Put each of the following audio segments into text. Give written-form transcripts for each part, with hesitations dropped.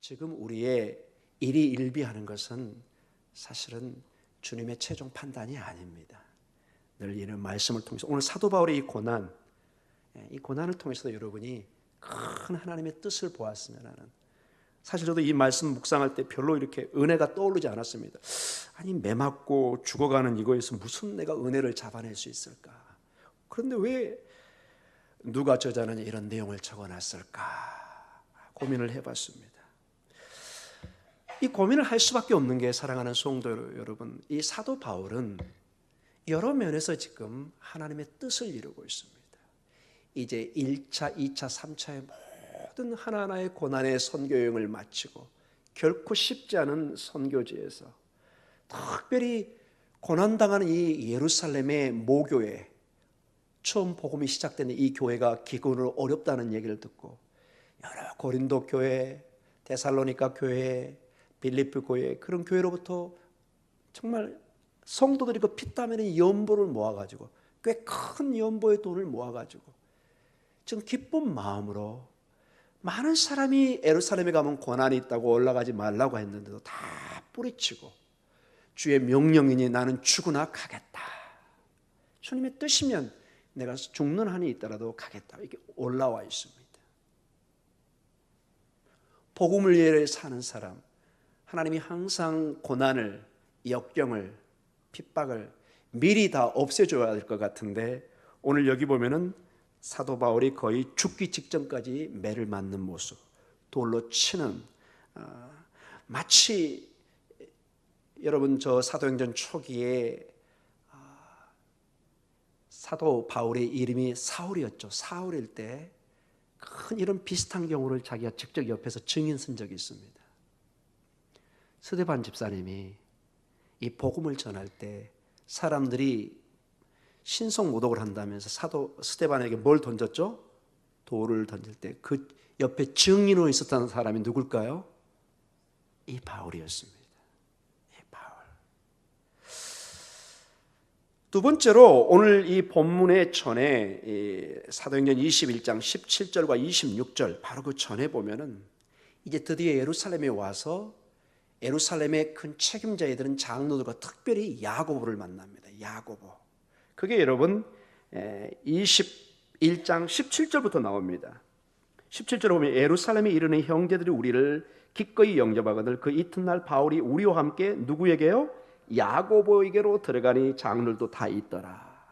지금 우리의 일희일비하는 것은 사실은 주님의 최종 판단이 아닙니다. 늘 이런 말씀을 통해서 오늘 사도 바울의 이 고난을 통해서도 여러분이 큰 하나님의 뜻을 보았으면 하는, 사실 저도 이 말씀 묵상할 때 별로 이렇게 은혜가 떠오르지 않았습니다. 아니, 매 맞고 죽어가는 이거에서 무슨 내가 은혜를 잡아낼 수 있을까? 그런데 왜 누가 저자는 이런 내용을 적어놨을까? 고민을 해봤습니다. 이 고민을 할 수밖에 없는 게, 사랑하는 성도 여러분, 이 사도 바울은 여러 면에서 지금 하나님의 뜻을 이루고 있습니다. 이제 1차, 2차, 3차의 모든 하나하나의 고난의 선교 여행을 마치고 결코 쉽지 않은 선교지에서 특별히 고난당하는 이 예루살렘의 모교회, 처음 복음이 시작되는 이 교회가 기근으로 어렵다는 얘기를 듣고 여러 고린도 교회, 데살로니가 교회, 빌립보 교회, 그런 교회로부터 정말 성도들이 그 피땀 흘린 연보를 모아가지고, 꽤 큰 연보의 돈을 모아가지고 지금 기쁜 마음으로 많은 사람이 예루살렘에 가면 고난이 있다고 올라가지 말라고 했는데도 다 뿌리치고 주의 명령이니 나는 죽으나 가겠다, 주님의 뜻이면 내가 죽는 한이 있더라도 가겠다, 이렇게 올라와 있습니다. 복음을 위해 사는 사람, 하나님이 항상 고난을, 역경을, 핍박을 미리 다 없애줘야 될 것 같은데, 오늘 여기 보면은 사도 바울이 거의 죽기 직전까지 매를 맞는 모습, 돌로 치는, 마치 여러분 저 사도행전 초기에 사도 바울의 이름이 사울이었죠. 사울일 때 큰 이런 비슷한 경우를 자기가 직접 옆에서 증인 쓴 적이 있습니다. 스데반 집사님이 이 복음을 전할 때 사람들이 신성 모독을 한다면서 사도 스데반에게 뭘 던졌죠? 돌을 던질 때 그 옆에 증인으로 있었다는 사람이 누굴까요? 이 바울이었습니다. 이 바울. 두 번째로 오늘 이 본문의 전에 사도행전 21장 17절과 26절, 바로 그 전에 보면은 이제 드디어 예루살렘에 와서 예루살렘의 큰 책임자들은 장로들과 특별히 야고보를 만납니다. 야고보. 그게 여러분 21장 17절부터 나옵니다. 17절에 보면 예루살렘에 이르는 형제들이 우리를 기꺼이 영접하거늘 그 이튿날 바울이 우리와 함께 누구에게요? 야고보에게로 들어가니 장로들도 다 있더라.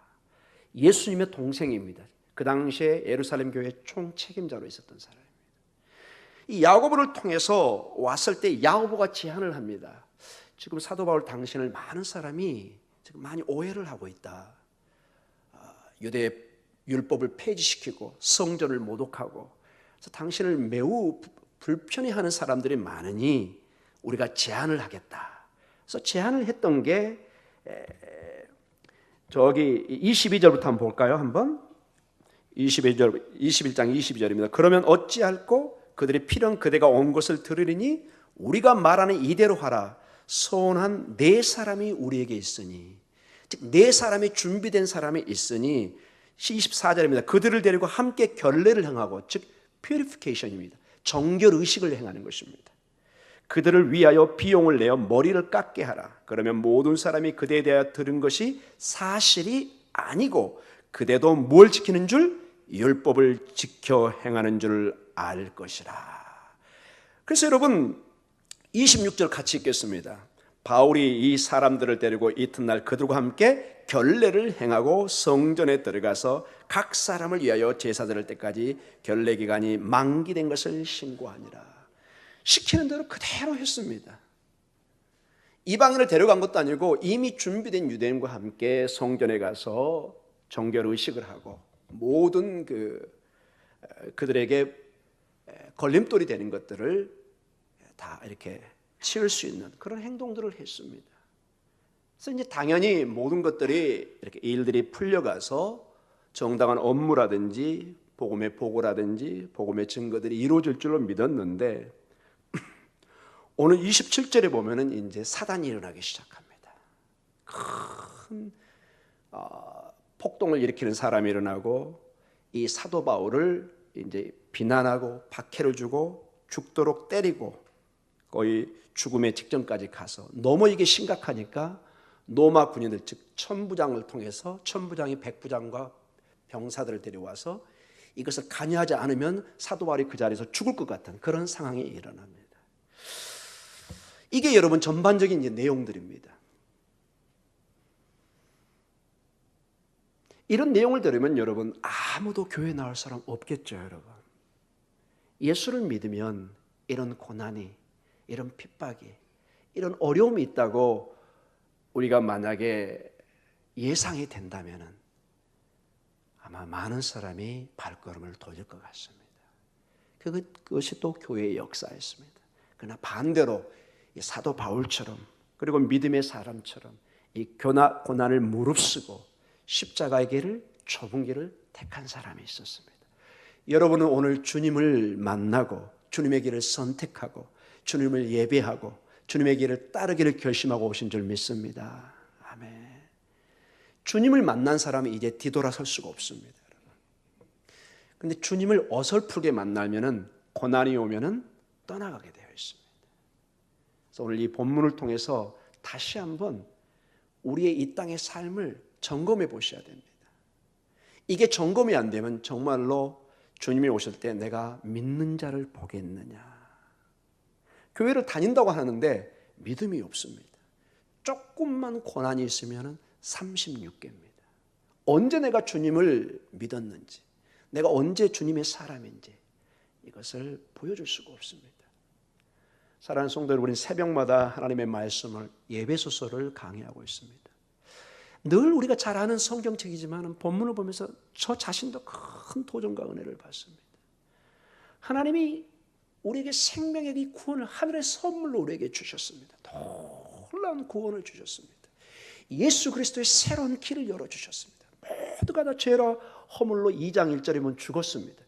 예수님의 동생입니다. 그 당시에 예루살렘 교회 총 책임자로 있었던 사람입니다. 이 야고보를 통해서 왔을 때 야고보가 제안을 합니다. 지금 사도 바울 당신을 많은 사람이 지금 많이 오해를 하고 있다. 유대 율법을 폐지시키고 성전을 모독하고, 그래서 당신을 매우 불편해하는 사람들이 많으니 우리가 제안을 하겠다. 그래서 제안을 했던 게 저기 22절부터 한번 볼까요? 한번 21장 22절입니다. 그러면 어찌할꼬 그들이 필연 그대가 온 것을 들으리니 우리가 말하는 이대로 하라. 소원한 네 사람이 우리에게 있으니, 즉 네 사람이 준비된 사람이 있으니 24절입니다. 그들을 데리고 함께 결례를 행하고, 즉 purification입니다. 정결 의식을 행하는 것입니다. 그들을 위하여 비용을 내어 머리를 깎게 하라. 그러면 모든 사람이 그대에 대하여 들은 것이 사실이 아니고 그대도 뭘 지키는 줄? 율법을 지켜 행하는 줄 알 것이라. 그래서 여러분 26절 같이 읽겠습니다. 바울이 이 사람들을 데리고 이튿날 그들과 함께 결례를 행하고 성전에 들어가서 각 사람을 위하여 제사 드릴 때까지 결례 기간이 만기된 것을 신고하니라. 시키는 대로 그대로 했습니다. 이방인을 데려간 것도 아니고 이미 준비된 유대인과 함께 성전에 가서 정결 의식을 하고 모든 그들에게 걸림돌이 되는 것들을 다 이렇게 치울 수 있는 그런 행동들을 했습니다. 그래서 이제 당연히 모든 것들이 이렇게 일들이 풀려가서 정당한 업무라든지 복음의 보고라든지 복음의 증거들이 이루어질 줄로 믿었는데, 오늘 27절에 보면은 이제 사단이 일어나기 시작합니다. 큰 폭동을 일으키는 사람이 일어나고 이 사도 바울을 이제 비난하고 박해를 주고 죽도록 때리고 거의 죽음의 직전까지 가서 너무 이게 심각하니까 로마 군인들, 즉 천부장을 통해서 천부장이 백부장과 병사들을 데려와서 이것을 관여하지 않으면 사도 바울이 그 자리에서 죽을 것 같은 그런 상황이 일어납니다. 이게 여러분 전반적인 이제 내용들입니다. 이런 내용을 들으면 여러분 아무도 교회 나올 사람 없겠죠, 여러분. 예수를 믿으면 이런 고난이, 이런 핍박이, 이런 어려움이 있다고 우리가 만약에 예상이 된다면 아마 많은 사람이 발걸음을 돌릴 것 같습니다. 그것이 또 교회의 역사였습니다. 그러나 반대로 이 사도 바울처럼 그리고 믿음의 사람처럼 이 고난을 무릅쓰고 십자가의 길을, 좁은 길을 택한 사람이 있었습니다. 여러분은 오늘 주님을 만나고 주님의 길을 선택하고 주님을 예배하고 주님의 길을 따르기를 결심하고 오신 줄 믿습니다. 아멘. 주님을 만난 사람은 이제 뒤돌아설 수가 없습니다. 그런데 주님을 어설프게 만나면은 고난이 오면은 떠나가게 되어 있습니다. 그래서 오늘 이 본문을 통해서 다시 한번 우리의 이 땅의 삶을 점검해 보셔야 됩니다. 이게 점검이 안 되면 정말로 주님이 오실 때 내가 믿는 자를 보겠느냐. 교회를 다닌다고 하는데 믿음이 없습니다. 조금만 고난이 있으면 36개입니다. 언제 내가 주님을 믿었는지, 내가 언제 주님의 사람인지 이것을 보여줄 수가 없습니다. 사랑하는 성도 여러분, 우리는 새벽마다 하나님의 말씀을 예배소서를 강의하고 있습니다. 늘 우리가 잘 아는 성경책이지만 본문을 보면서 저 자신도 큰 도전과 은혜를 받습니다. 하나님이 우리에게 생명의 이 구원을 하늘의 선물로 우리에게 주셨습니다. 놀라운 구원을 주셨습니다. 예수 그리스도의 새로운 길을 열어주셨습니다. 모두가 다 죄라 허물로 2장 1절이면 죽었습니다.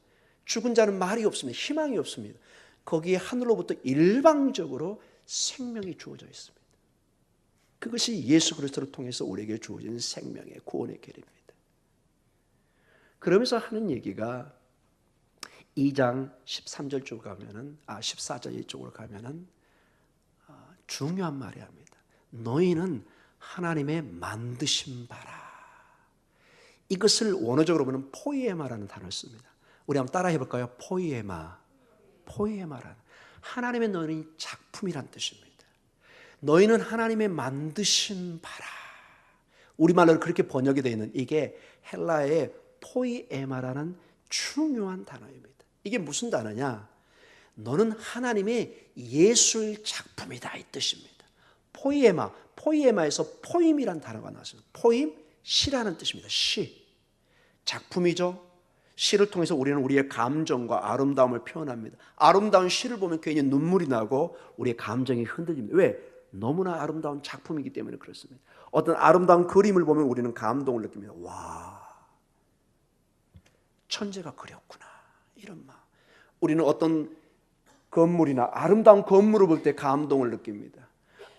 죽은 자는 말이 없습니다. 희망이 없습니다. 거기에 하늘로부터 일방적으로 생명이 주어져 있습니다. 그것이 예수 그리스도를 통해서 우리에게 주어진 생명의 구원의 길입니다. 그러면서 하는 얘기가 2장 13절 쪽 가면은 14절 이쪽으로 가면은 중요한 말이 합니다. 너희는 하나님의 만드신 바라. 이것을 원어적으로 보면 포이에마라는 단어를 씁니다. 우리 한번 따라해 볼까요? 포이에마라는 하나님의 너희는 작품이란 뜻입니다. 너희는 하나님의 만드신 바라. 우리말로 그렇게 번역이 되어 있는 이게 헬라의 포이에마라는 중요한 단어입니다. 이게 무슨 단어냐? 너는 하나님의 예술 작품이다 이 뜻입니다. 포이에마에서 포임이란 단어가 나왔습니다. 포임, 시라는 뜻입니다. 시, 작품이죠. 시를 통해서 우리는 우리의 감정과 아름다움을 표현합니다. 아름다운 시를 보면 괜히 눈물이 나고 우리의 감정이 흔들립니다. 왜? 너무나 아름다운 작품이기 때문에 그렇습니다. 어떤 아름다운 그림을 보면 우리는 감동을 느낍니다. 와, 천재가 그렸구나 이런 마음. 우리는 어떤 건물이나 아름다운 건물을 볼 때 감동을 느낍니다.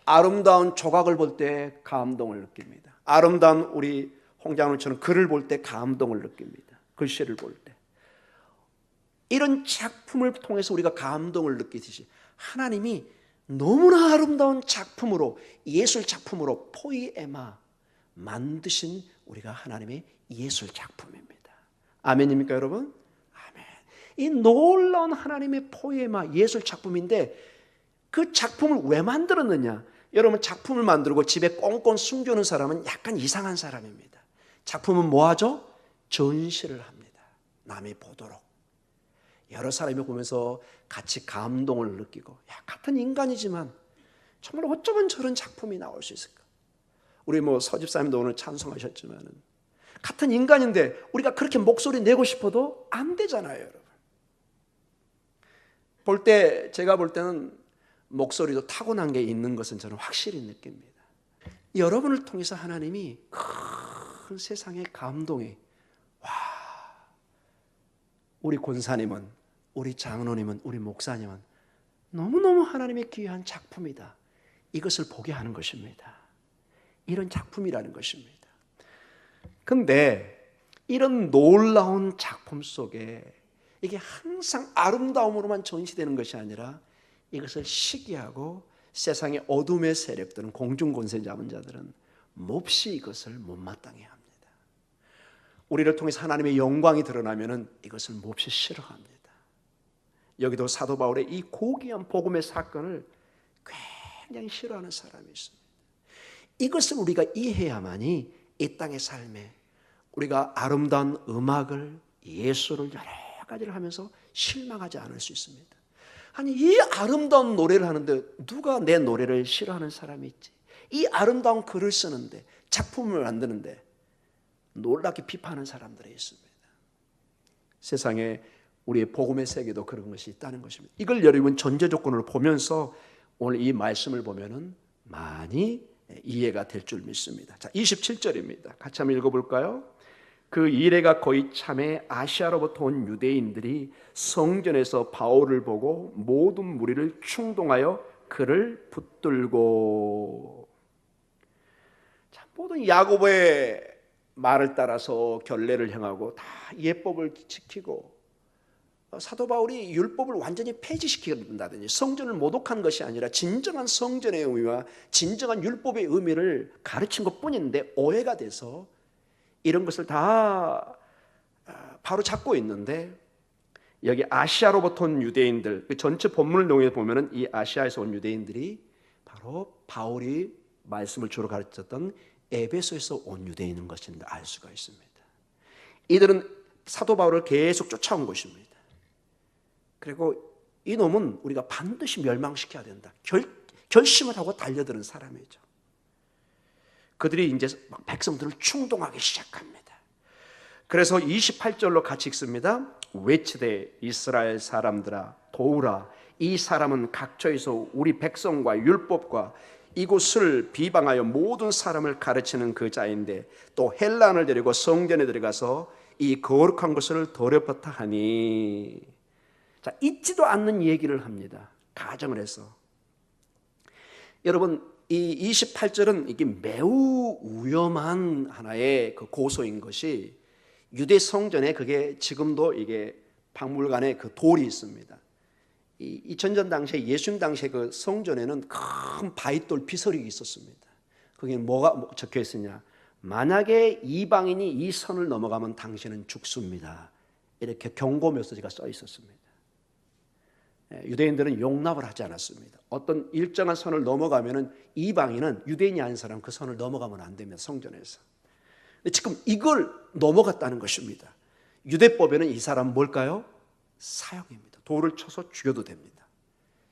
아름다운 조각을 볼 때 감동을 느낍니다. 아름다운 우리 홍장로처럼 글을 볼 때 감동을 느낍니다. 글씨를 볼 때. 이런 작품을 통해서 우리가 감동을 느끼듯이 하나님이 너무나 아름다운 작품으로, 예술 작품으로 포이에마 만드신 우리가 하나님의 예술 작품입니다. 아멘입니까 여러분? 아멘. 이 놀라운 하나님의 포이에마 예술 작품인데 그 작품을 왜 만들었느냐? 여러분 작품을 만들고 집에 꽁꽁 숨겨놓은 사람은 약간 이상한 사람입니다. 작품은 뭐 하죠? 전시를 합니다. 남이 보도록. 여러 사람이 보면서 같이 감동을 느끼고 같은 인간이지만 정말 어쩌면 저런 작품이 나올 수 있을까? 우리 서집사님도 오늘 찬송하셨지만 같은 인간인데 우리가 그렇게 목소리 내고 싶어도 안 되잖아요, 여러분. 제가 볼 때는 목소리도 타고난 게 있는 것은 저는 확실히 느낍니다. 여러분을 통해서 하나님이 큰 세상의 감동이 우리 권사님은, 우리 장로님은, 우리 목사님은 너무너무 하나님의 귀한 작품이다. 이것을 보게 하는 것입니다. 이런 작품이라는 것입니다. 그런데 이런 놀라운 작품 속에 이게 항상 아름다움으로만 전시되는 것이 아니라 이것을 시기하고 세상의 어둠의 세력들은, 공중 권세 잡은 자들은 몹시 이것을 못마땅해 합니다. 우리를 통해서 하나님의 영광이 드러나면은 이것을 몹시 싫어합니다. 여기도 사도 바울의 이 고귀한 복음의 사건을 굉장히 싫어하는 사람이 있습니다. 이것을 우리가 이해해야만이 이 땅의 삶에 우리가 아름다운 음악을, 예술을, 여러 가지를 하면서 실망하지 않을 수 있습니다. 아니, 이 아름다운 노래를 하는데 누가 내 노래를 싫어하는 사람이 있지? 이 아름다운 글을 쓰는데, 작품을 만드는데 놀랍게 비판하는 사람들이 있습니다. 세상에 우리의 복음의 세계도 그런 것이 있다는 것입니다. 이걸 여러분 전제 조건을 보면서 오늘 이 말씀을 보면은 많이 이해가 될 줄 믿습니다. 자, 27절입니다. 같이 한번 읽어볼까요? 그 이래가 거의 참에 아시아로부터 온 유대인들이 성전에서 바울을 보고 모든 무리를 충동하여 그를 붙들고. 자, 모든 야고보의 말을 따라서 결례를 행하고 다 예법을 지키고, 사도 바울이 율법을 완전히 폐지시킨다든지 성전을 모독한 것이 아니라 진정한 성전의 의미와 진정한 율법의 의미를 가르친 것뿐인데 오해가 돼서 이런 것을 다 바로 잡고 있는데, 여기 아시아로부터 온 유대인들, 그 전체 본문을 통해 보면은 이 아시아에서 온 유대인들이 바로 바울이 말씀을 주로 가르쳤던 에베소에서 온 유대인인 것을 알 수가 있습니다. 이들은 사도 바울을 계속 쫓아온 것입니다. 그리고 이 놈은 우리가 반드시 멸망시켜야 된다, 결심을 하고 달려드는 사람이죠. 그들이 이제 백성들을 충동하기 시작합니다. 그래서 28절로 같이 읽습니다. 외치되 이스라엘 사람들아 도우라, 이 사람은 각처에서 우리 백성과 율법과 이곳을 비방하여 모든 사람을 가르치는 그 자인데 또 헬란을 데리고 성전에 들어가서 이 거룩한 것을 더럽혔다 하니. 자, 잊지도 않는 얘기를 합니다. 가정을 해서. 여러분, 이 28절은 이게 매우 위험한 하나의 그 고소인 것이, 유대 성전에 그게 지금도 이게 박물관에 그 돌이 있습니다. 이 2000년 당시에, 예수님 당시에 그 성전에는 큰 바위돌 비서력이 있었습니다. 거기에 뭐가 적혀 있으냐? 만약에 이방인이 이 선을 넘어가면 당신은 죽습니다. 이렇게 경고 메시지가 써 있었습니다. 유대인들은 용납을 하지 않았습니다. 어떤 일정한 선을 넘어가면은 이방인은, 유대인이 아닌 사람 그 선을 넘어가면 안 됩니다. 성전에서. 근데 지금 이걸 넘어갔다는 것입니다. 유대법에는 이 사람 뭘까요? 사형입니다. 돌을 쳐서 죽여도 됩니다.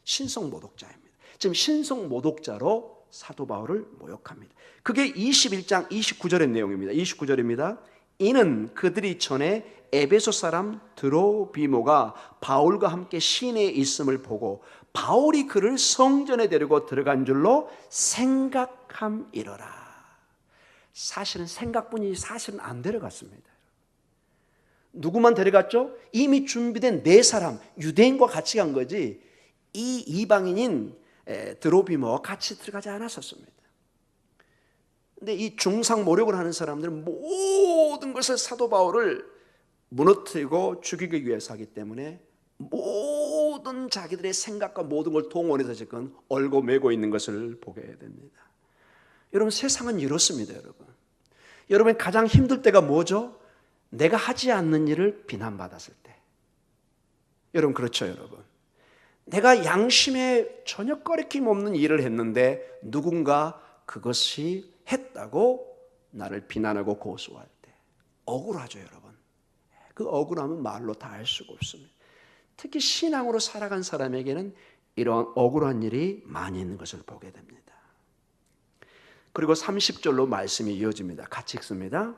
신성모독자입니다. 지금 신성모독자로 사도 바울을 모욕합니다. 그게 21장 29절의 내용입니다. 29절입니다. 이는 그들이 전에 에베소 사람 드로비모가 바울과 함께 시내에 있음을 보고 바울이 그를 성전에 데리고 들어간 줄로 생각함이러라. 사실은 생각뿐이지 사실은 안 데려갔습니다. 누구만 데려갔죠? 이미 준비된 네 사람, 유대인과 같이 간 거지 이 이방인인 드로비모와 같이 들어가지 않았었습니다. 근데 이 중상 모욕을 하는 사람들은 모든 것을 사도 바울을 무너뜨리고 죽이기 위해서 하기 때문에 모든 자기들의 생각과 모든 걸 동원해서 지금 얼고 매고 있는 것을 보게 됩니다. 여러분, 세상은 이렇습니다. 여러분 가장 힘들 때가 뭐죠? 내가 하지 않는 일을 비난받았을 때. 여러분 그렇죠, 여러분. 내가 양심에 전혀 꺼리낌 없는 일을 했는데 누군가 그것이 했다고 나를 비난하고 고소할 때 억울하죠, 여러분. 그 억울함은 말로 다 할 수가 없습니다. 특히 신앙으로 살아간 사람에게는 이러한 억울한 일이 많이 있는 것을 보게 됩니다. 그리고 30절로 말씀이 이어집니다. 같이 읽습니다.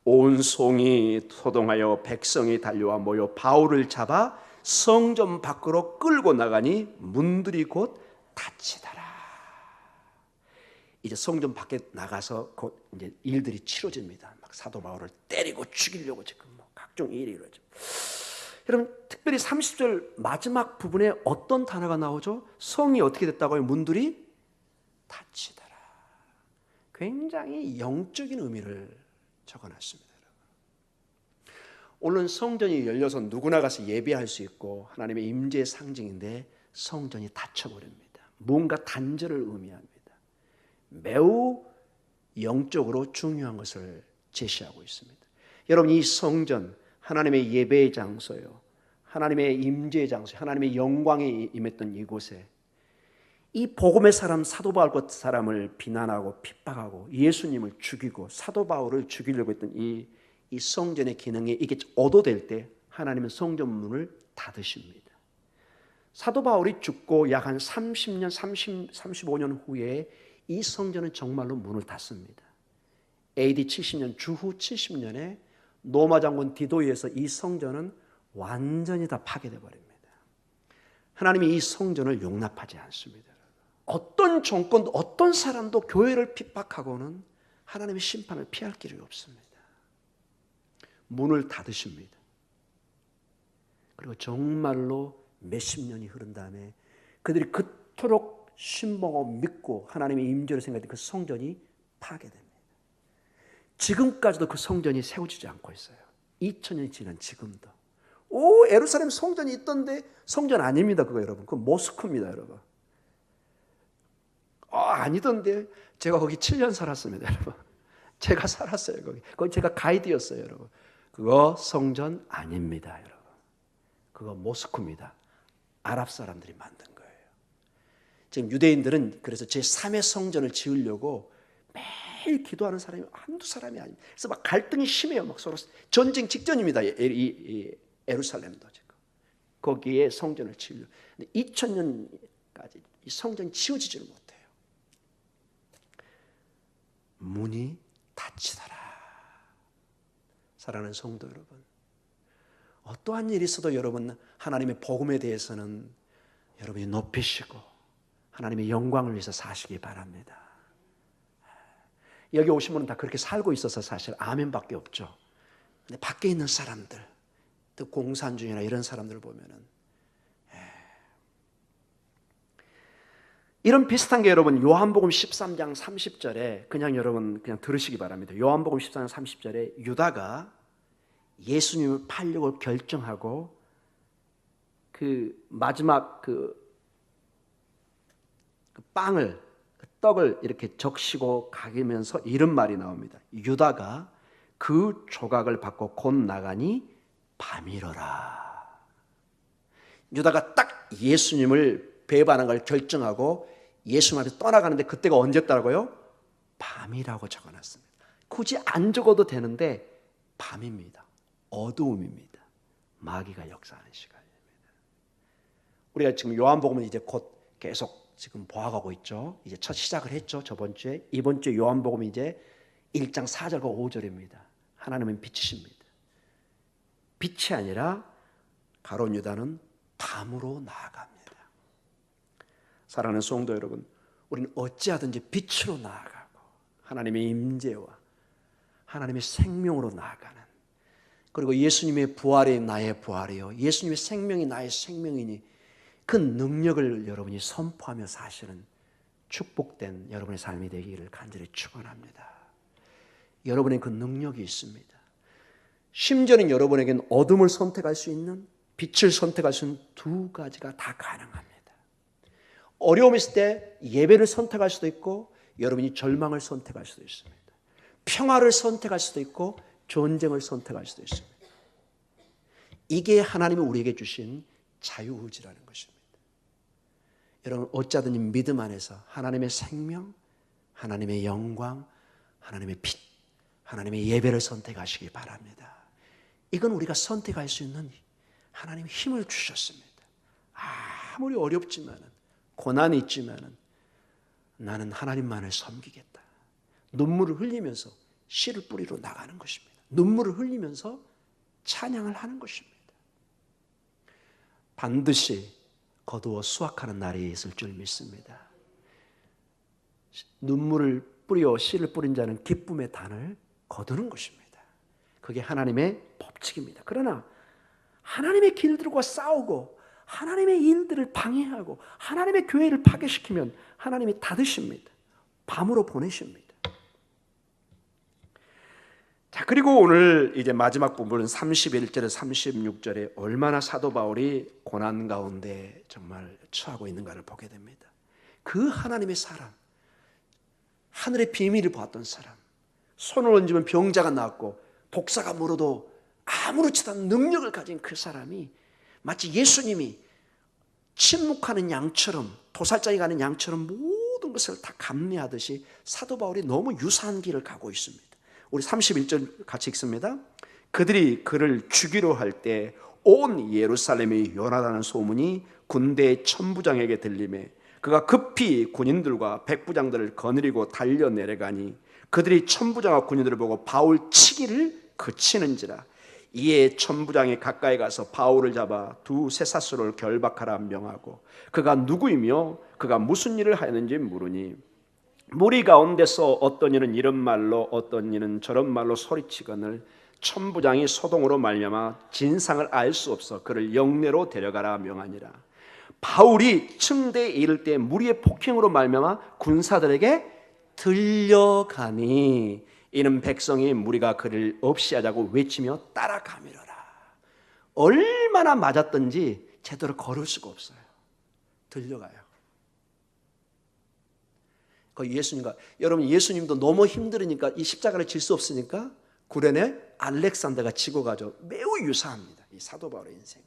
온 성이 소동하여 백성이 달려와 모여 바울을 잡아 성전 밖으로 끌고 나가니 문들이 곧 닫히더라. 이제 성전 밖에 나가서 곧 이제 일들이 치러집니다. 막 사도 바울을 때리고 죽이려고 지금 뭐 각종 일이 이루어져. 여러분, 특별히 30절 마지막 부분에 어떤 단어가 나오죠? 성이 어떻게 됐다고요? 문들이 닫히더라. 굉장히 영적인 의미를 적어놨습니다. 오늘 성전이 열려서 누구나 가서 예배할 수 있고 하나님의 임재의 상징인데 성전이 닫혀버립니다. 뭔가 단절을 의미합니다. 매우 영적으로 중요한 것을 제시하고 있습니다. 여러분, 이 성전, 하나님의 예배의 장소요, 하나님의 임재의 장소, 하나님의 영광이 임했던 이곳에 이 복음의 사람 사도 바울 같은 사람을 비난하고 핍박하고 예수님을 죽이고 사도 바울을 죽이려고 했던 이 성전의 기능이 이게 얻어될 때 하나님은 성전 문을 닫으십니다. 사도 바울이 죽고 약 한 30년, 35년 후에 이 성전은 정말로 문을 닫습니다. AD 70년, 주후 70년에 로마 장군 디도에 의해서 이 성전은 완전히 다 파괴되어 버립니다. 하나님이 이 성전을 용납하지 않습니다. 어떤 정권도 어떤 사람도 교회를 핍박하고는 하나님의 심판을 피할 길이 없습니다. 문을 닫으십니다. 그리고 정말로 몇십 년이 흐른 다음에 그들이 그토록 신봉하고 믿고 하나님의 임재를 생각했던 그 성전이 파괴됩니다. 지금까지도 그 성전이 세워지지 않고 있어요. 2000년이 지난 지금도. 예루살렘 성전이 있던데 성전 아닙니다. 그거 여러분. 그건 모스크입니다, 여러분. 아니던데. 제가 거기 7년 살았습니다, 여러분. 제가 살았어요, 거기. 거기 제가 가이드였어요, 여러분. 그거 성전 아닙니다, 여러분. 그거 모스크입니다. 아랍 사람들이 만든 거예요. 지금 유대인들은 그래서 제3의 성전을 지으려고 매일 기도하는 사람이 한두 사람이 아닙니다. 그래서 막 갈등이 심해요. 막 서로 전쟁 직전입니다. 이 예루살렘도 지금 거기에 성전을 지으려고. 근데 2000년까지 이 성전이 지어지지를 못해요. 문이 닫히더라. 사랑하는 성도 여러분, 어떠한 일이 있어도 여러분 하나님의 복음에 대해서는 여러분이 높이시고 하나님의 영광을 위해서 사시기 바랍니다. 여기 오신 분은 다 그렇게 살고 있어서 사실 아멘밖에 없죠. 근데 밖에 있는 사람들, 또 공산주의나 이런 사람들을 보면은 이런 비슷한 게 여러분 요한복음 13장 30절에 그냥 여러분 그냥 들으시기 바랍니다. 요한복음 13장 30절에 유다가 예수님을 팔려고 결정하고 그 마지막 그 떡을 이렇게 적시고 가면서 이런 말이 나옵니다. 유다가 그 조각을 받고 곧 나가니 밤이러라. 유다가 딱 예수님을 배반한 걸 결정하고 예수님 앞에 떠나가는데 그때가 언제였다고요? 밤이라고 적어놨습니다. 굳이 안 적어도 되는데 밤입니다. 어두움입니다. 마귀가 역사하는 시간입니다. 우리가 지금 요한복음은 이제 곧 계속 지금 보아가고 있죠. 이제 첫 시작을 했죠. 저번 주에. 이번 주 요한복음이 이제 1장 4절과 5절입니다. 하나님은 빛이십니다. 빛이 아니라 가룟 유다는 밤으로 나아갑니다. 사랑하는 성도 여러분, 우리는 어찌하든지 빛으로 나아가고 하나님의 임재와 하나님의 생명으로 나아가는, 그리고 예수님의 부활이 나의 부활이요 예수님의 생명이 나의 생명이니 그 능력을 여러분이 선포하며 사시는 축복된 여러분의 삶이 되기를 간절히 축원합니다. 여러분의 그 능력이 있습니다. 심지어는 여러분에겐 어둠을 선택할 수 있는, 빛을 선택할 수 있는 두 가지가 다 가능합니다. 어려움이 있을 때 예배를 선택할 수도 있고 여러분이 절망을 선택할 수도 있습니다. 평화를 선택할 수도 있고 전쟁을 선택할 수도 있습니다. 이게 하나님이 우리에게 주신 자유의지라는 것입니다. 여러분 어찌하든지 믿음 안에서 하나님의 생명, 하나님의 영광, 하나님의 빛, 하나님의 예배를 선택하시기 바랍니다. 이건 우리가 선택할 수 있는 하나님의 힘을 주셨습니다. 아무리 어렵지만은 고난이 있지만은 나는 하나님만을 섬기겠다. 눈물을 흘리면서 씨를 뿌리러 나가는 것입니다. 눈물을 흘리면서 찬양을 하는 것입니다. 반드시 거두어 수확하는 날이 있을 줄 믿습니다. 눈물을 뿌려 씨를 뿌린 자는 기쁨의 단을 거두는 것입니다. 그게 하나님의 법칙입니다. 그러나 하나님의 길들과 싸우고 하나님의 일들을 방해하고 하나님의 교회를 파괴시키면 하나님이 닫으십니다. 밤으로 보내십니다. 자, 그리고 오늘 이제 마지막 부분 31절에 36절에 얼마나 사도 바울이 고난 가운데 정말 처하고 있는가를 보게 됩니다. 그 하나님의 사람, 하늘의 비밀을 보았던 사람, 손을 얹으면 병자가 낫고 독사가 물어도 아무렇지도 않은 능력을 가진 그 사람이 마치 예수님이 침묵하는 양처럼, 도살장에 가는 양처럼 모든 것을 다 감내하듯이 사도 바울이 너무 유사한 길을 가고 있습니다. 우리 31절 같이 읽습니다. 그들이 그를 죽이려 할 때 온 예루살렘이 요나다는 소문이 군대 천부장에게 들리매 그가 급히 군인들과 백부장들을 거느리고 달려 내려가니 그들이 천부장과 군인들을 보고 바울 치기를 그치는지라. 이에 천부장이 가까이 가서 바울을 잡아 두 쇠사슬을 결박하라 명하고 그가 누구이며 그가 무슨 일을 하였는지 물으니 무리 가운데서 어떤 이는 이런 말로 어떤 이는 저런 말로 소리치거늘 천부장이 소동으로 말미암아 진상을 알 수 없어 그를 영내로 데려가라 명하니라. 바울이 층대에 이를 때 무리의 폭행으로 말미암아 군사들에게 들려가니 이는 백성이 무리가 그를 없이하자고 외치며 따라가미러라. 얼마나 맞았던지 제대로 걸을 수가 없어요. 들려가요. 예수님과 여러분, 예수님도 너무 힘들으니까 이 십자가를 질 수 없으니까 구레네 알렉산더가 지고 가죠. 매우 유사합니다. 이 사도 바울의 인생도.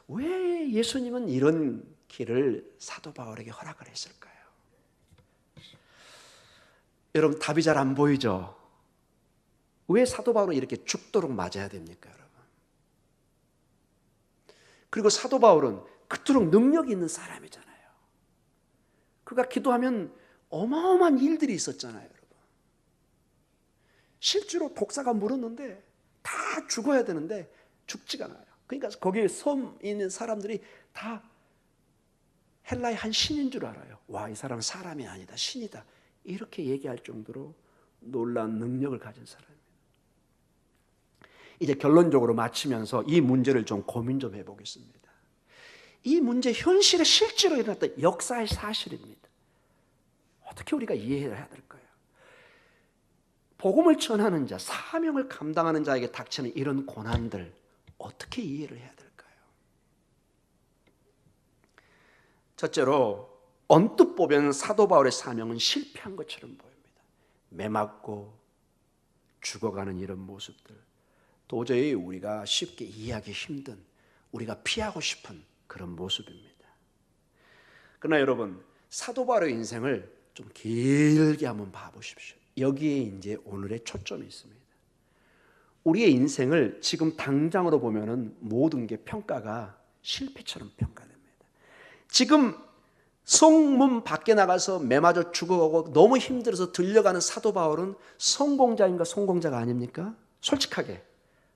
왜 예수님은 이런 길을 사도 바울에게 허락을 했을까요? 여러분, 답이 잘 안 보이죠? 왜 사도 바울은 이렇게 죽도록 맞아야 됩니까, 여러분? 그리고 사도 바울은 그토록 능력이 있는 사람이잖아요. 그가 기도하면 어마어마한 일들이 있었잖아요, 여러분. 실제로 독사가 물었는데 다 죽어야 되는데 죽지가 않아요. 그러니까 거기에 섬에 있는 사람들이 다 헬라의 한 신인 줄 알아요. 와, 이 사람은 사람이 아니다, 신이다. 이렇게 얘기할 정도로 놀라운 능력을 가진 사람입니다. 이제 결론적으로 마치면서 이 문제를 좀 고민 좀 해보겠습니다. 이 문제 현실에 실제로 일어났던 역사의 사실입니다. 어떻게 우리가 이해해야 될까요? 복음을 전하는 자, 사명을 감당하는 자에게 닥치는 이런 고난들 어떻게 이해를 해야 될까요? 첫째로 언뜻 보면 사도 바울의 사명은 실패한 것처럼 보입니다. 매맞고 죽어가는 이런 모습들, 도저히 우리가 쉽게 이해하기 힘든, 우리가 피하고 싶은 그런 모습입니다. 그러나 여러분, 사도 바울의 인생을 좀 길게 한번 봐보십시오. 여기에 이제 오늘의 초점이 있습니다. 우리의 인생을 지금 당장으로 보면은 모든 게 평가가 실패처럼 평가됩니다. 지금 성문 밖에 나가서 매맞아 죽어가고 너무 힘들어서 들려가는 사도 바울은 성공자인가 성공자가 아닙니까? 솔직하게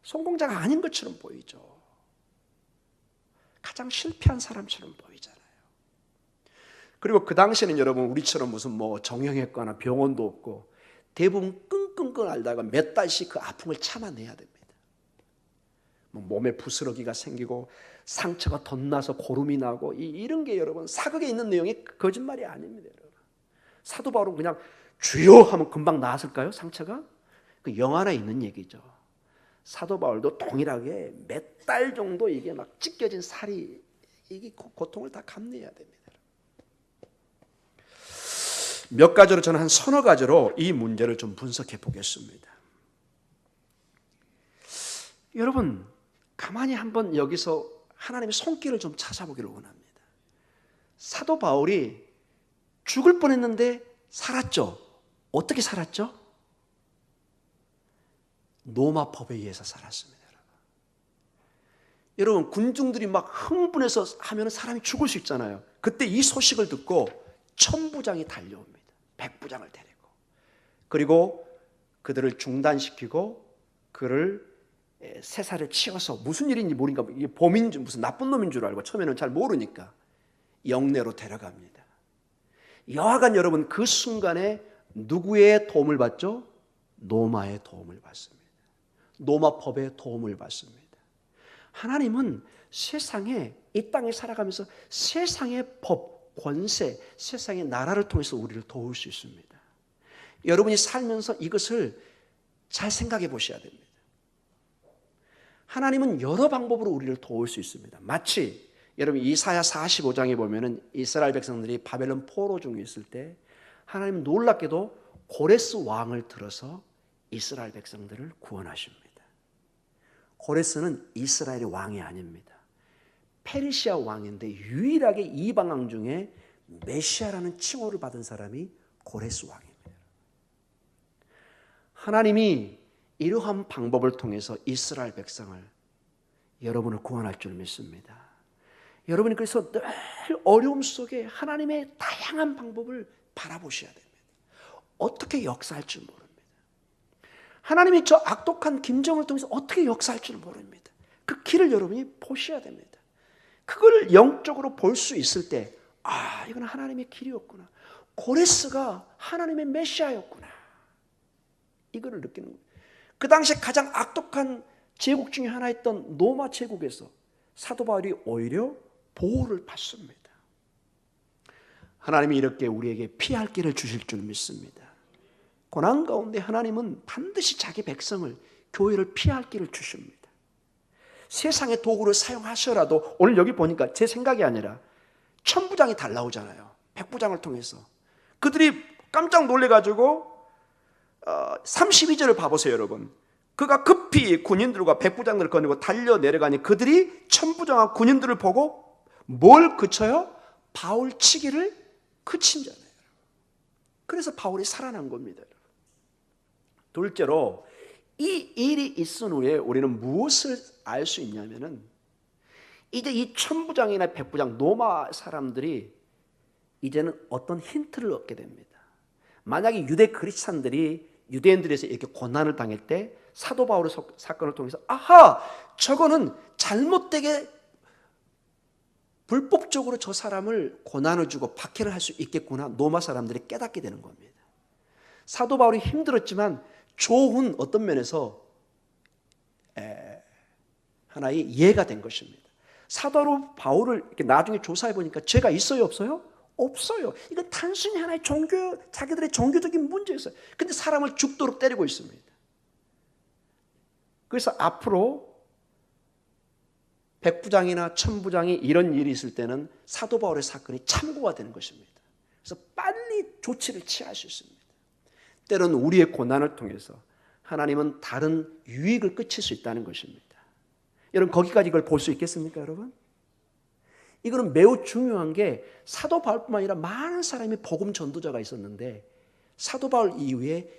성공자가 아닌 것처럼 보이죠. 가장 실패한 사람처럼 보이잖아요. 그리고 그 당시에는 여러분 우리처럼 무슨 뭐 정형외과나 병원도 없고 대부분 끙끙끙 앓다가 몇 달씩 그 아픔을 참아내야 됩니다. 몸에 부스러기가 생기고 상처가 덧나서 고름이 나고 이런 게 여러분 사극에 있는 내용이 거짓말이 아닙니다. 여러분. 사도 바울은 그냥 주여 하면 금방 나았을까요? 상처가? 그 영화나 있는 얘기죠. 사도 바울도 동일하게 몇 달 정도 이게 막 찢겨진 살이 이게 고통을 다 감내해야 됩니다. 몇 가지로 저는 한 서너 가지로 이 문제를 좀 분석해 보겠습니다. 여러분, 가만히 한번 여기서 하나님의 손길을 좀 찾아보기를 원합니다. 사도 바울이 죽을 뻔했는데 살았죠. 어떻게 살았죠? 로마법에 의해서 살았습니다. 여러분, 군중들이 막 흥분해서 하면 사람이 죽을 수 있잖아요. 그때 이 소식을 듣고 천부장이 달려옵니다. 백부장을 데리고. 그리고 그들을 중단시키고 그를 쇠사슬에 치어서 무슨 일인지 모르니까 이게 범인 줄 무슨 나쁜 놈인 줄 알고 처음에는 잘 모르니까 영내로 데려갑니다. 여하간 여러분 그 순간에 누구의 도움을 받죠? 로마의 도움을 받습니다. 로마법의 도움을 받습니다. 하나님은 세상에 이 땅에 살아가면서 세상의 법, 권세, 세상의 나라를 통해서 우리를 도울 수 있습니다. 여러분이 살면서 이것을 잘 생각해 보셔야 됩니다. 하나님은 여러 방법으로 우리를 도울 수 있습니다. 마치 여러분 이사야 45장에 보면은 이스라엘 백성들이 바벨론 포로 중에 있을 때 하나님은 놀랍게도 고레스 왕을 들어서 이스라엘 백성들을 구원하십니다. 고레스는 이스라엘의 왕이 아닙니다. 페르시아 왕인데 유일하게 이방 왕 중에 메시아라는 칭호를 받은 사람이 고레스 왕입니다. 하나님이 이러한 방법을 통해서 이스라엘 백성을 여러분을 구원할 줄 믿습니다. 여러분이 그래서 늘 어려움 속에 하나님의 다양한 방법을 바라보셔야 됩니다. 어떻게 역사할 줄 모릅니다. 하나님이 저 악독한 김정을 통해서 어떻게 역사할 줄 모릅니다. 그 길을 여러분이 보셔야 됩니다. 그걸 영적으로 볼 수 있을 때 이건 하나님의 길이었구나. 고레스가 하나님의 메시아였구나. 이거를 느끼는 거예요. 그 당시에 가장 악독한 제국 중에 하나였던 로마 제국에서 사도 바울이 오히려 보호를 받습니다. 하나님이 이렇게 우리에게 피할 길을 주실 줄 믿습니다. 고난 가운데 하나님은 반드시 자기 백성을, 교회를 피할 길을 주십니다. 세상의 도구를 사용하셔라도 오늘 여기 보니까 제 생각이 아니라 천부장이 다 나오잖아요. 백부장을 통해서. 그들이 깜짝 놀래가지고 32절을 봐보세요 여러분. 그가 급히 군인들과 백부장들을 거느리고 달려 내려가니 그들이 천부장과 군인들을 보고 뭘 그쳐요? 바울 치기를 그친잖아요. 그래서 바울이 살아난 겁니다. 둘째로 이 일이 있은 후에 우리는 무엇을 알 수 있냐면은 이제 이 천부장이나 백부장 로마 사람들이 이제는 어떤 힌트를 얻게 됩니다. 만약에 유대 크리스찬들이 유대인들에서 이렇게 고난을 당할 때 사도 바울의 사건을 통해서 저거는 잘못되게 불법적으로 저 사람을 고난을 주고 박해를 할 수 있겠구나. 로마 사람들이 깨닫게 되는 겁니다. 사도 바울이 힘들었지만 좋은 어떤 면에서 하나의 이해가 된 것입니다. 사도 바울을 이렇게 나중에 조사해 보니까 죄가 있어요, 없어요? 없어요. 이건 단순히 하나의 자기들의 종교적인 문제였어요. 근데 사람을 죽도록 때리고 있습니다. 그래서 앞으로 백부장이나 천부장이 이런 일이 있을 때는 사도 바울의 사건이 참고가 되는 것입니다. 그래서 빨리 조치를 취할 수 있습니다. 때로는 우리의 고난을 통해서 하나님은 다른 유익을 끼칠 수 있다는 것입니다. 여러분 거기까지 이걸 볼 수 있겠습니까, 여러분? 이거는 매우 중요한 게 사도 바울뿐만 아니라 많은 사람이 복음 전도자가 있었는데 사도 바울 이후에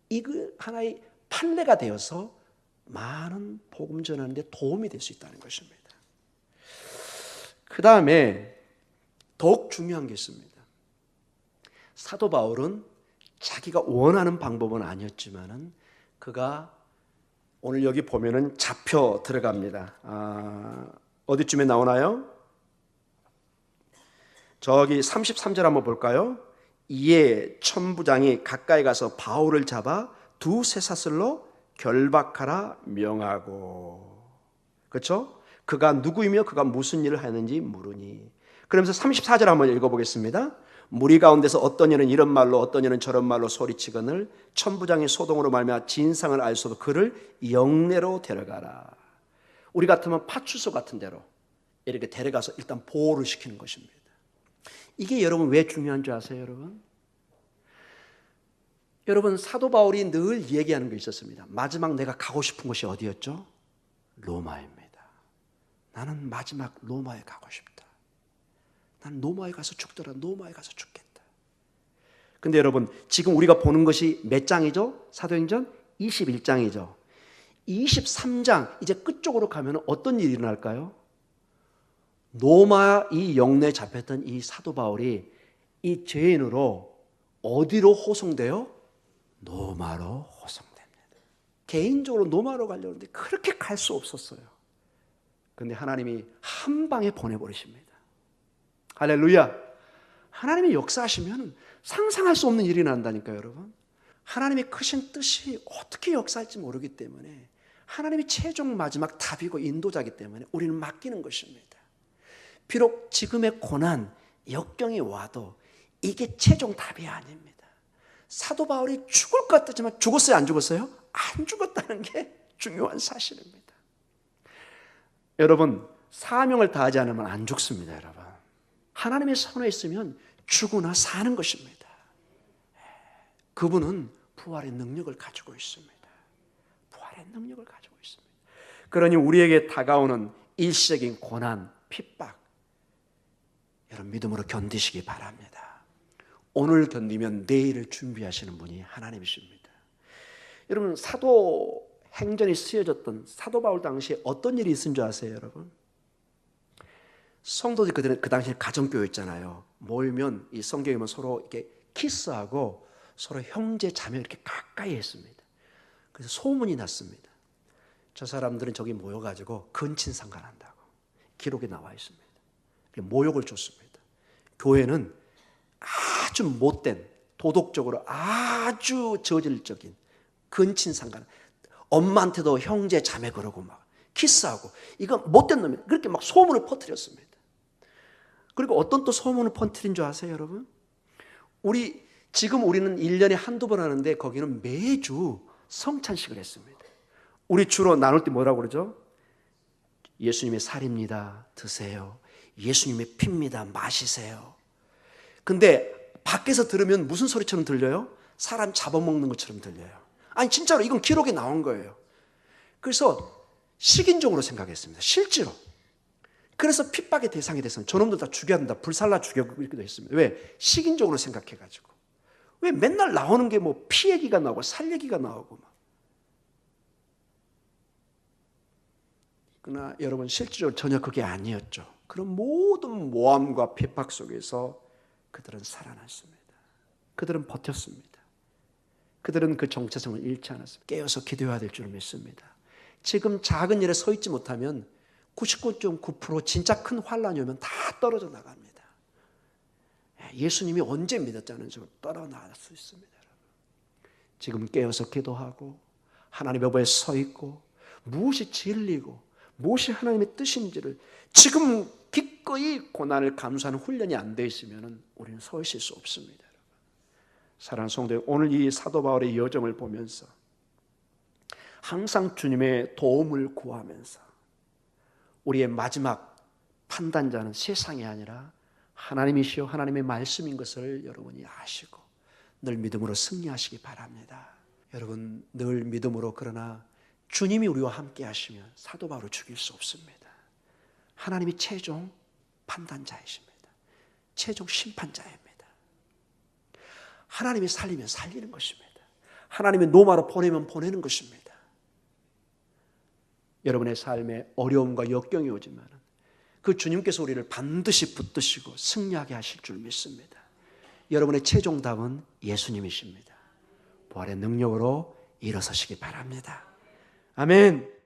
이거 하나의 판례가 되어서 많은 복음 전하는 데 도움이 될 수 있다는 것입니다. 그 다음에 더욱 중요한 게 있습니다. 사도 바울은 자기가 원하는 방법은 아니었지만은 그가 오늘 여기 보면은 잡혀 들어갑니다. 어디쯤에 나오나요? 저기 33절 한번 볼까요? 이에 천부장이 가까이 가서 바울을 잡아 두 쇠사슬로 결박하라 명하고, 그렇죠? 그가 누구이며 그가 무슨 일을 하는지 물으니. 그러면서 34절 한번 읽어보겠습니다. 무리 가운데서 어떤 이는 이런 말로 어떤 이는 저런 말로 소리치거늘 천부장의 소동으로 말미암아 진상을 알 수 없어 그를 영내로 데려가라. 우리 같으면 파출소 같은 데로 이렇게 데려가서 일단 보호를 시키는 것입니다. 이게 여러분 왜 중요한 줄 아세요, 여러분? 여러분 사도 바울이 늘 얘기하는 게 있었습니다. 마지막 내가 가고 싶은 곳이 어디였죠? 로마입니다. 나는 마지막 로마에 가고 싶다. 난 로마에 가서 죽더라. 로마에 가서 죽겠다. 근데 여러분 지금 우리가 보는 것이 몇 장이죠? 사도행전 21장이죠. 23장 이제 끝쪽으로 가면 어떤 일이 일어날까요? 로마 이 영내에 잡혔던 이 사도 바울이 이 죄인으로 어디로 호송돼요? 로마로 호송됩니다. 개인적으로 로마로 가려는데 그렇게 갈 수 없었어요. 그런데 하나님이 한 방에 보내버리십니다. 할렐루야. 하나님이 역사하시면 상상할 수 없는 일이 난다니까요, 여러분. 하나님의 크신 뜻이 어떻게 역사할지 모르기 때문에 하나님이 최종 마지막 답이고 인도자이기 때문에 우리는 맡기는 것입니다. 비록 지금의 고난, 역경이 와도 이게 최종 답이 아닙니다. 사도 바울이 죽을 것 같았지만 죽었어요, 안 죽었어요? 안 죽었다는 게 중요한 사실입니다. 여러분, 사명을 다하지 않으면 안 죽습니다. 여러분, 하나님의 손에 있으면 죽으나 사는 것입니다. 그분은 부활의 능력을 가지고 있습니다. 부활의 능력을 가지고 있습니다. 그러니 우리에게 다가오는 일시적인 고난, 핍박, 여러분 믿음으로 견디시기 바랍니다. 오늘 견디면 내일을 준비하시는 분이 하나님이십니다. 여러분, 사도행전이 쓰여졌던 사도 바울 당시에 어떤 일이 있은 줄 아세요, 여러분? 성도들이 그 당시에 가정교회였잖아요. 모이면 이 성경에 보면 서로 이렇게 키스하고 서로 형제 자매 이렇게 가까이 했습니다. 그래서 소문이 났습니다. 저 사람들은 저기 모여가지고 근친상간한다고 기록에 나와 있습니다. 모욕을 줬습니다. 교회는 아주 못된, 도덕적으로 아주 저질적인 근친상간, 엄마한테도 형제 자매 그러고 막 키스하고, 이건 못된 놈이야. 그렇게 막 소문을 퍼뜨렸습니다. 그리고 어떤 또 소문을 퍼뜨린 줄 아세요, 여러분? 지금 우리는 1년에 한두 번 하는데 거기는 매주 성찬식을 했습니다. 우리 주로 나눌 때 뭐라고 그러죠? 예수님의 살입니다, 드세요. 예수님의 피입니다, 마시세요. 근데 밖에서 들으면 무슨 소리처럼 들려요? 사람 잡아먹는 것처럼 들려요. 아니 진짜로 이건 기록에 나온 거예요. 그래서 식인종으로 생각했습니다. 실제로. 그래서 핍박의 대상이 됐습니다. 저놈들 다 죽여야 된다, 불살라 죽여기도 했습니다. 왜? 식인종으로 생각해가지고. 왜 맨날 나오는 게 뭐 피 얘기가 나오고 살 얘기가 나오고 막. 그러나 여러분, 실제로 전혀 그게 아니었죠. 그런 모든 모함과 핍박 속에서 그들은 살아났습니다. 그들은 버텼습니다. 그들은 그 정체성을 잃지 않았습니다. 깨어서 기도해야 될 줄 믿습니다. 지금 작은 일에 서 있지 못하면 99.9% 진짜 큰 환란이 오면 다 떨어져 나갑니다. 예수님이 언제 믿었자는 줄 떨어나갈 수 있습니다. 지금 깨어서 기도하고 하나님 앞에 서 있고 무엇이 진리고 무엇이 하나님의 뜻인지를 지금 기꺼이 고난을 감수하는 훈련이 안 되어 있으면 우리는 서 있을 수 없습니다. 사랑하는 성도, 오늘 이 사도 바울의 여정을 보면서 항상 주님의 도움을 구하면서 우리의 마지막 판단자는 세상이 아니라 하나님이시요 하나님의 말씀인 것을 여러분이 아시고 늘 믿음으로 승리하시기 바랍니다. 여러분, 늘 믿음으로, 그러나 주님이 우리와 함께 하시면 사도 바울을 죽일 수 없습니다. 하나님이 최종 판단자이십니다. 최종 심판자입니다. 하나님이 살리면 살리는 것입니다. 하나님이 노마로 보내면 보내는 것입니다. 여러분의 삶에 어려움과 역경이 오지만 그 주님께서 우리를 반드시 붙드시고 승리하게 하실 줄 믿습니다. 여러분의 최종 답은 예수님이십니다. 부활의 능력으로 일어서시기 바랍니다. 아멘.